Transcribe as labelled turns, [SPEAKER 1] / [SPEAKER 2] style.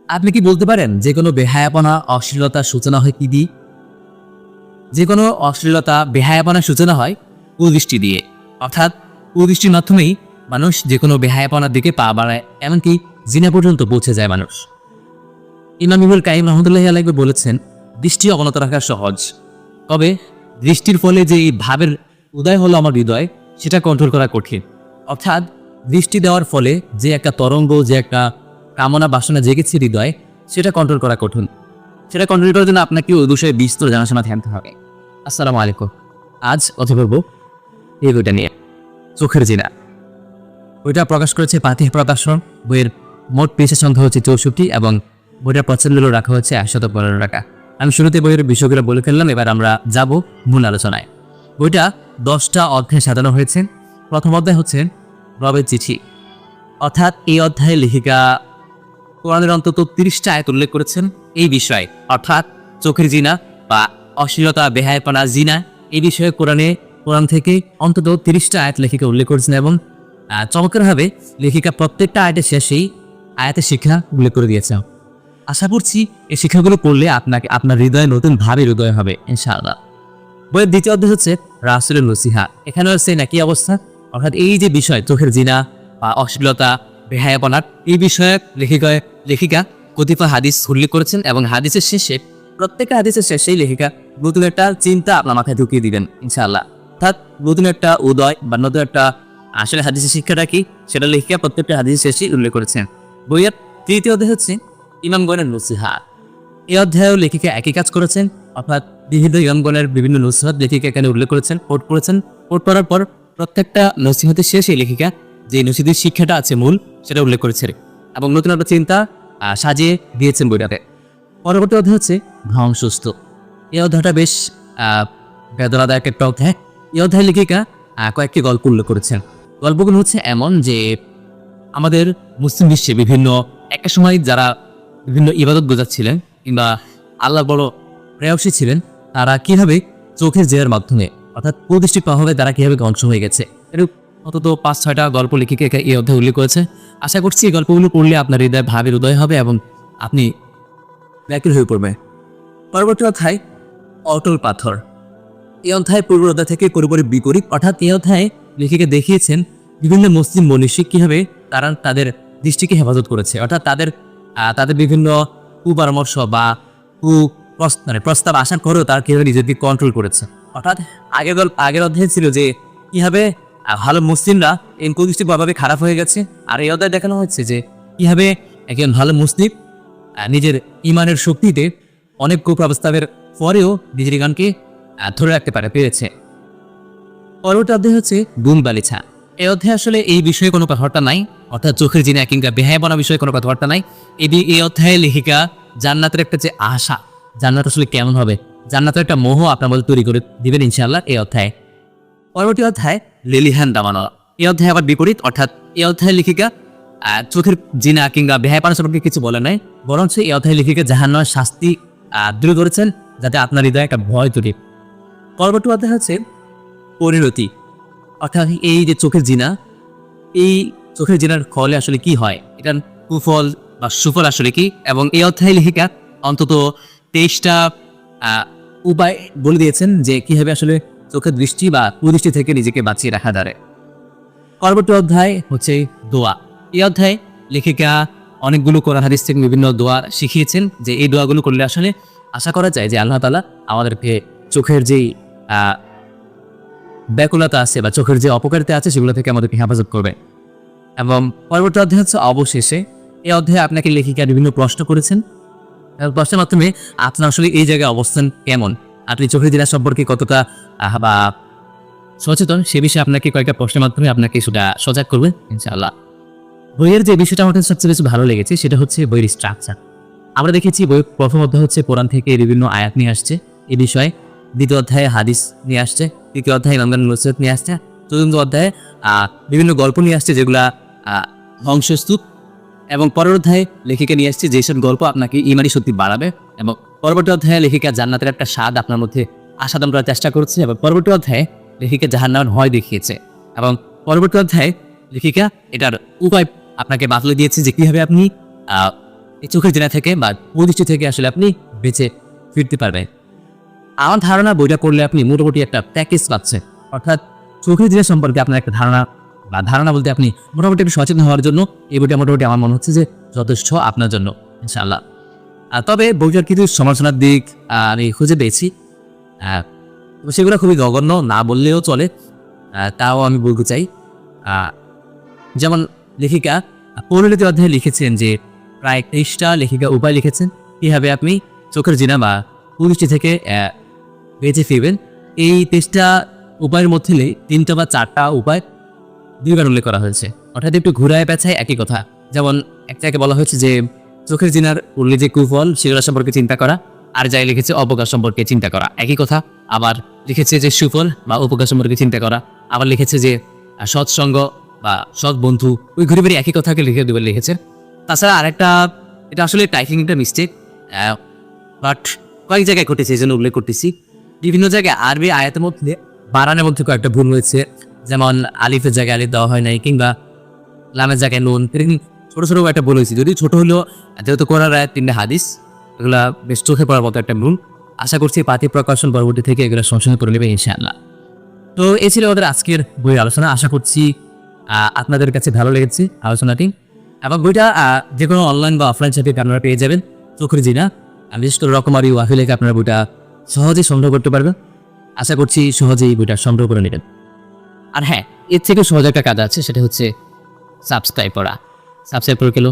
[SPEAKER 1] আপনি কি বলতে পারেন যে কোনো বেহায়াপনা অশ্লীলতার সূচনা হয় কি দিয়ে? যে কোনো অশ্লীলতা বেহায়াপনার সূচনা হয় কুদৃষ্টি দিয়ে। অর্থাৎ কুদৃষ্টির মাধ্যমেই মানুষ যে কোনো বেহায়াপনার দিকে পা বাড়ায়, এমনকি জিনা পর্যন্ত পৌঁছে যায় মানুষ। ইমাম ইবনুল কাইয়িম রাহমাতুল্লাহি আলাইহি বলেছেন, দৃষ্টি অবনত রাখা সহজ, তবে দৃষ্টির ফলে যে এই ভাবের উদয় হলো আমার হৃদয়, সেটা কন্ট্রোল করা কঠিন। অর্থাৎ দৃষ্টি দেওয়ার ফলে যে একটা তরঙ্গ, যে একটা কামনা বাসনা জেগেছে হৃদয়, সেটা কন্ট্রোল করা কঠিন। সেটা কন্ট্রোল করার জন্য আপনাকে ওই বিষয়ে বিস্তর জানাশোনা থাকতে হবে। আসসালামু আলাইকুম। আজ কথা বলবো এই বইটা নিয়ে, চোখের জিনা। বইটা প্রকাশ করেছে ফাতিহ প্রকাশন। বইয়ের মোট পৃষ্ঠা সংখ্যা হচ্ছে 64 এবং বইটার প্রচ্ছদ মূল্য রাখা হচ্ছে 115 টাকা। আমি শুরুতে বইয়ের বিষয়গুলো বলে ফেললাম, এবার আমরা যাব মূল আলোচনায়। বইটা 10টা অধ্যায়ে সাজানো হয়েছে। প্রথম অধ্যায় হচ্ছে রবের চিঠি, অর্থাৎ এই অধ্যায়ে লেখিকা কোরআনের অন্তত 30টা আয়াত উল্লেখ করেছেন এই বিষয়ে, অর্থাৎ চোখের জিনা বা অশ্লীলতা, বেহায়াপনা, জিনা, এই বিষয়ে কোরআন থেকে অন্তত 30টা আয়াত লেখিকা উল্লেখ করেছেন এবং চমৎকারভাবে লেখিকা প্রত্যেকটা আয়াতের শেষেই আয়াতের শিক্ষা উল্লেখ করে দিয়েছে। আশা করছি এই শিক্ষাগুলো পড়লে আপনার হৃদয়ে নতুন ভাবের হৃদয় হবে ইনশাআল্লাহ। বইয়ের দ্বিতীয় অধ্যায় হচ্ছে রাসূলের নসিহা। এখানে হচ্ছে নাকি অবস্থা, অর্থাৎ এই যে বিষয় চোখের জিনা বা অশ্লীলতা, বেহায়াপনার, এই বিষয়ে লেখিকা কতিপয় হাদিস উল্লেখ করেছেন এবং হাদিসের শেষে, প্রত্যেকটা হাদিসের শেষেই লেখিকা নতুন একটা চিন্তা আপনার মাথায় ঢুকিয়ে দিবেন ইনশাআল্লাহ। অর্থাৎ নতুন একটা উদয় বা নতুন একটা আসলে হাদিসের শিক্ষাটা কি, সেটা লেখিকা প্রত্যেকটা হাদিসের শেষেই উল্লেখ করেছেন। বইয়ের তৃতীয় অধ্যায় হচ্ছে ইমামগণের নসিহা। এই অধ্যায়েও লেখিকা একই কাজ করেছেন, অর্থাৎ বিভিন্ন ইমামগণের বিভিন্ন নসিহত লেখিকা এখানে উল্লেখ করেছেন, কোট করার পর প্রত্যেকটা নসিহতের শেষে লেখিকা যে নসিহতের শিক্ষাটা আছে মূল, সেটা উল্লেখ করেছেন এবং নতুন একটা চিন্তা সাজিয়ে দিয়েছেন বইটাতে। পরবর্তী অধ্যায় হচ্ছে ধ্বংসস্তূপ। এই অধ্যায়টা বেশ বেদনাদায়ক একটা অধ্যায়। এই অধ্যায় লেখিকা কয়েকটি গল্প উল্লেখ করেছেন। গল্পগুলো হচ্ছে এমন যে আমাদের মুসলিম বিশ্বে একটা সময় যারা বিভিন্ন ইবাদত বোঝাচ্ছিলেন কিংবা আল্লাহ বড় প্রেয়সী ছিলেন, তারা কিভাবে চোখের জেরের মাধ্যমে, অর্থাৎ কুদৃষ্টির প্রভাবে তারা কিভাবে ধ্বংস হয়ে গেছে। এরূপ অন্তত 5-6টা গল্প লেখিকা এই অধ্যায় উল্লেখ করেছে। আশা করছি এই গল্পগুলো পড়লে আপনার হৃদয় ভাবের উদয় হবে এবং আপনি ব্যাকুল হয়ে পড়বে। পরবর্তী অধ্যায় অটল পাথর। এই অধ্যায় পূর্ব অধ্যায় থেকে পুরোপুরি বিপরীত। অর্থাৎ এই অধ্যায়ে লেখিকা দেখিয়েছেন বিভিন্ন মুসলিম মনীষী কিভাবে তারা তাদের দৃষ্টিকে হেফাজত করেছে, অর্থাৎ তাদের বিভিন্ন কুপরামর্শ বা প্রস্তাব আসার পরেও তারা কিভাবে নিজেদেরকে কন্ট্রোল করেছে। অর্থাৎ আগের অধ্যায় ছিল যে কিভাবে ভালো মুসলিমরা এই কুদৃষ্টির প্রভাবে খারাপ হয়ে গেছে, আর এই অধ্যায় দেখানো হচ্ছে যে কিভাবে একজন ভালো মুসলিম নিজের ইমানের শক্তিতে অনেক কুপ্রস্তাবের পরেও নিজের ইমানকে ধরে রাখতে পেরেছে। পরবর্তী অধ্যায় হচ্ছে গুণ বালিছা। এই অধ্যায়ে আসলে এই বিষয়ে কোনো কথাবার্তা নাই, অর্থাৎ চোখের জিনা কিংবা বেহায়াপনা বিষয়ে কোনো কথাবার্তা নাই। এই অধ্যায়ে লেখিকা জান্নাতের একটা যে আশা, জান্নাত আসলে কেমন হবে, জান্নাতের একটা মোহ আপনার মধ্যে তৈরি করে দিবেন ইনশাআল্লাহ এই অধ্যায়ে। পরবর্তী অধ্যায় লেলিহান দামানো। এই অধ্যায় আবার বিপরীত, অর্থাৎ এই অধ্যায়ে লেখিকা চোখের জিনা কিংবা বেহায়াপনা সম্পর্কে কিছু বলে নাই, বরঞ্চ এই অধ্যায়ে লেখিকা জাহান্নামের শাস্তি তুলে ধরেছেন, যাতে আপনার হৃদয়ে একটা ভয় তৈরি। পরবর্তী অধ্যায় হচ্ছে পরিণতি, অর্থাৎ এই যে চোখের জিনা, এই চোখের জিনার ফলে আসলে কি হয়, এটার কুফল বা সুফল আসলে কি, এবং এই অধ্যায়ে লেখিকা অন্তত 23টা উপায় বলে দিয়েছেন যে কিভাবে আসলে চোখের দৃষ্টি বা কুদৃষ্টি থেকে নিজেকে বাঁচিয়ে রাখা যায়। পরবর্তী অধ্যায় হচ্ছে দোয়া। এই অধ্যায়ে লেখিকা অনেকগুলো কোরআন হাদিস থেকে বিভিন্ন দোয়া শিখিয়েছেন, যে এই দোয়াগুলো করলে আসলে আশা করা যায় যে আল্লাহ তাআলা আমাদেরকে চোখের যেই ব্যাকুলতা আছে বা চোখের যে অপকারিতা আছে সেগুলো থেকে আমাদেরকে হেফাজত করবে। এবং পরবর্তী অধ্যায় হচ্ছে অবশেষে। এই অধ্যায়ে আপনাকে লেখিকা বিভিন্ন প্রশ্ন করেছেন। প্রশ্নের মাধ্যমে আপনার আসলে এই জায়গায় অবস্থান কেমন, আপনি চোখের জিনা সম্পর্কে কতটা বা সচেতন, সে বিষয়ে আপনাকে কয়েকটা প্রশ্নের মাধ্যমে আপনাকে সেটা সজাগ করবে ইনশাআল্লাহ। বইয়ের যে বিষয়টা আমার সবচেয়ে বেশি ভালো লেগেছে সেটা হচ্ছে বইয়ের স্ট্রাকচার। আমরা দেখেছি বইয়ের প্রথম অধ্যায় হচ্ছে কোরআন থেকে বিভিন্ন আয়াত নিয়ে আসছে এই বিষয়ে, দ্বিতীয় অধ্যায়ে হাদিস নিয়ে আসছে, তৃতীয় অধ্যায়ে ইমামগণের নসিহত নিয়ে আসছে, চতুর্থ অধ্যায়ে বিভিন্ন গল্প নিয়ে আসছে যেগুলা ধ্বংসস্তূপ, এবং পরের অধ্যায়ে লেখিকা নিয়ে আসছে যেসব গল্প আপনাকে ইমানি শক্তি বাড়াবে, এবং পরবর্তী অধ্যায়ে লেখিকা জান্নাতের একটা স্বাদ আপনার মধ্যে আস্বাদন করার চেষ্টা করছে, এবং পরবর্তী অধ্যায়ে লেখিকা জাহান্নামের ভয় দেখিয়েছে, এবং পরবর্তী অধ্যায়ে লেখিকা এটার উপায় আপনাকে বাতলে দিয়েছে যে কিভাবে আপনি এই চোখের জিনা থেকে বা কুদৃষ্টি থেকে আসলে আপনি বেঁচে ফিরতে পারবেন। আমার ধারণা বইটা পড়লে আপনি মোটামুটি একটা প্যাকেজ পাচ্ছেন, অর্থাৎ চোখের জিনা সম্পর্কে আপনার একটা ধারণা বলতে আপনি মোটামুটি একটু সচেতন হওয়ার জন্য এই বইটা মোটামুটি আমার মনে হচ্ছে যে যথেষ্ট আপনার জন্য ইনশাআল্লাহ। তবে বইটার কিছু সমালোচনার দিক আমি খুঁজে পেয়েছি, তো সেগুলো খুবই জঘন্য, না বললেও চলে, তাও আমি বলতে চাই। যেমন লেখিকা 15টি অধ্যায়ে লিখেছেন যে প্রায় 23টা লেখিকা উপায় লিখেছেন কীভাবে আপনি চোখের জিনা বা কুদৃষ্টি থেকে বেঁচে ফিরবেন। এই 23টা উপায়ের মধ্যে 3টা বা 4টা উপায় দুইবার উল্লেখ করা হয়েছে, অর্থাৎ একটু ঘুরায় পেঁচায় একই কথা। যেমন এক জায়গায় বলা হয়েছে যে চোখের জিনার উল্লে যে কুফল সেগুলো সম্পর্কে চিন্তা করা, আর যাই লিখেছে অপকার সম্পর্কে চিন্তা করা, একই কথা। আবার লিখেছে যে সুফল বা উপকার সম্পর্কে চিন্তা করা, আবার লিখেছে যে সৎসঙ্গ বা সৎ বন্ধু, ওই ঘুরে বেরিয়ে একই কথাকে লিখেছে। তাছাড়া আরেকটা, এটা আসলে টাইপিং একটা মিস্টেক, বাট কয়েক জায়গায় ঘটেছে, এই জন্য উল্লেখ করতেছি। বিভিন্ন জায়গায় আরবি আয়াতের মধ্যে বানানের মধ্যে কয়েকটা ভুল হয়েছে, যেমন আলিফের জায়গায় আলিফ দেওয়া হয় নাই, কিংবা লামের জায়গায় নুন, ছোটো ছোটো একটা ভুল হয়েছে। যদি ছোটো হলেও, যেহেতু কোরআন আয়াত 3টা হাদিস, এগুলা বেশ চোখে পড়ার মতো একটা ভুল। আশা করছি পাঠ্য প্রকাশন পরবর্তী থেকে এগুলো সংশোধন করে নেবে ইনশাআল্লাহ। তো এই ছিল আমাদের আজকের বইয়ের আলোচনা। আশা করছি আপনাদের কাছে ভালো লেগেছে আলোচনাটি, এবং বইটা যে কোনো অনলাইন বা অফলাইন সাইটে আপনারা পেয়ে যাবেন। চোখের জিনা বিশেষ করে রকমারি ওয়াফি লেখা আপনারা বইটা সহজেই সংগ্রহ করতে পারবেন। আশা করছি সহজেই বইটা সংগ্রহ করে নেবেন। আর হ্যাঁ, এর থেকে সহজ একটা কাজ আছে, সেটা হচ্ছে সাবস্ক্রাইব করা। সাবস্ক্রাইব করে গেল